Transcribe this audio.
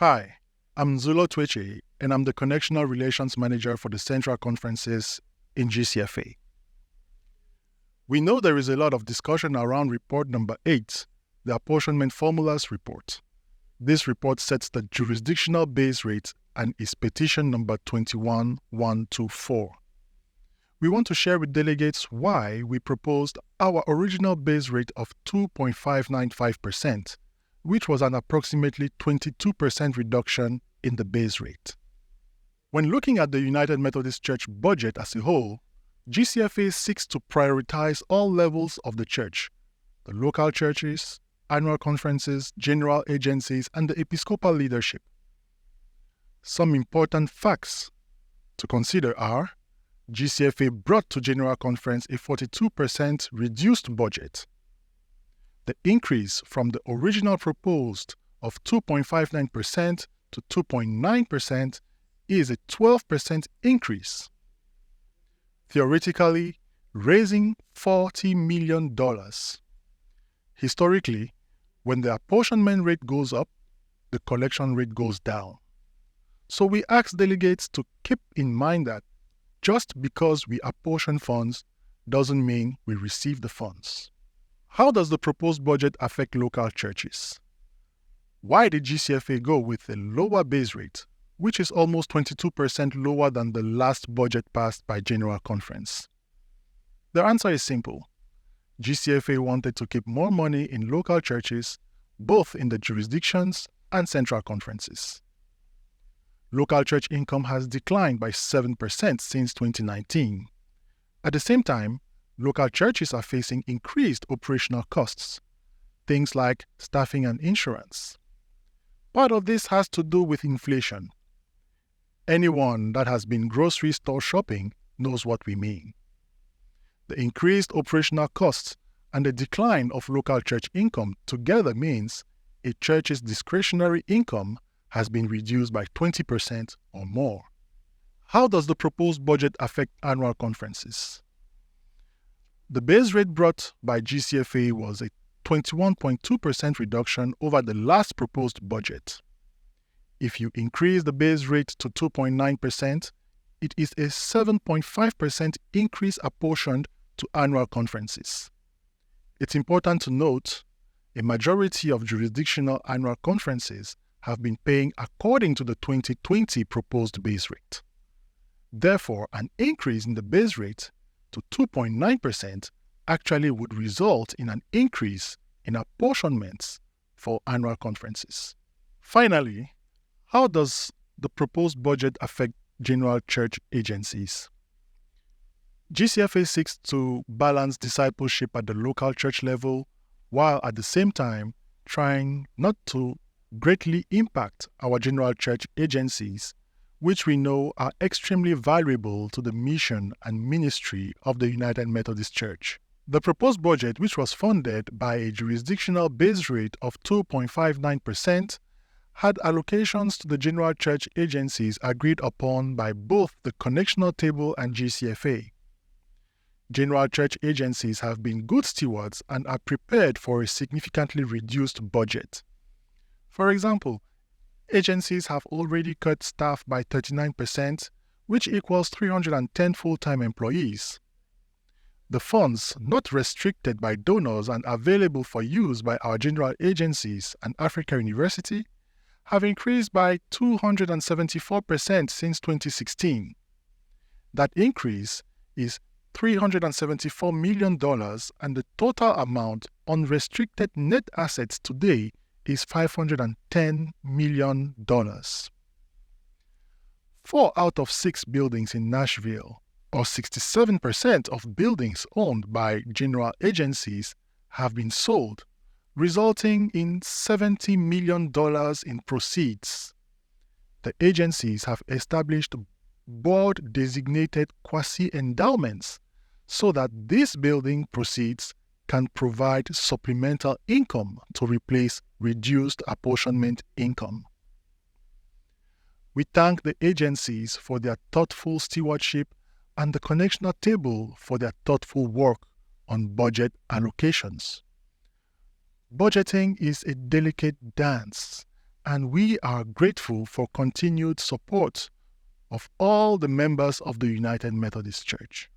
Hi, I'm Ndzulo Tueche, and I'm the Connectional Relations Manager for the Central Conferences in GCFA. We know there is a lot of discussion around report number 8, the Apportionment Formulas Report. This report sets the jurisdictional base rate and is petition number 21124. We want to share with delegates why we proposed our original base rate of 2.595%, which was an approximately 22% reduction in the base rate. When looking at the United Methodist Church budget as a whole, GCFA seeks to prioritize all levels of the church: the local churches, annual conferences, general agencies, and the episcopal leadership. Some important facts to consider are: GCFA brought to General Conference a 42% reduced budget. The increase from the original proposed of 2.59% to 2.9% is a 12% increase, theoretically raising $40 million. Historically, when the apportionment rate goes up, the collection rate goes down. So we ask delegates to keep in mind that just because we apportion funds doesn't mean we receive the funds. How does the proposed budget affect local churches? Why did GCFA go with a lower base rate, which is almost 22% lower than the last budget passed by General Conference? The answer is simple. GCFA wanted to keep more money in local churches, both in the jurisdictions and central conferences. Local church income has declined by 7% since 2019. At the same time, local churches are facing increased operational costs, things like staffing and insurance. Part of this has to do with inflation. Anyone that has been grocery store shopping knows what we mean. The increased operational costs and the decline of local church income together means a church's discretionary income has been reduced by 20% or more. How does the proposed budget affect annual conferences? The base rate brought by GCFA was a 21.2% reduction over the last proposed budget. If you increase the base rate to 2.9%, it is a 7.5% increase apportioned to annual conferences. It's important to note, a majority of jurisdictional annual conferences have been paying according to the 2020 proposed base rate. Therefore, an increase in the base rate to 2.9% actually would result in an increase in apportionments for annual conferences. Finally, how does the proposed budget affect general church agencies? GCFA seeks to balance discipleship at the local church level while at the same time trying not to greatly impact our general church agencies, which we know are extremely valuable to the mission and ministry of the United Methodist Church. The proposed budget, which was funded by a jurisdictional base rate of 2.59%, had allocations to the general church agencies agreed upon by both the Connectional table and GCFA. General church agencies have been good stewards and are prepared for a significantly reduced budget. For example, agencies have already cut staff by 39%, which equals 310 full-time employees. The funds not restricted by donors and available for use by our general agencies and Africa University have increased by 274% since 2016. That increase is $374 million, and the total amount unrestricted net assets today is $510 million. 4 out of 6 buildings in Nashville, or 67% of buildings owned by general agencies, have been sold, resulting in $70 million in proceeds. The agencies have established board-designated quasi-endowments so that these building proceeds can provide supplemental income to replace reduced apportionment income. We thank the agencies for their thoughtful stewardship and the Connectional table for their thoughtful work on budget allocations. Budgeting is a delicate dance, and we are grateful for continued support of all the members of the United Methodist Church.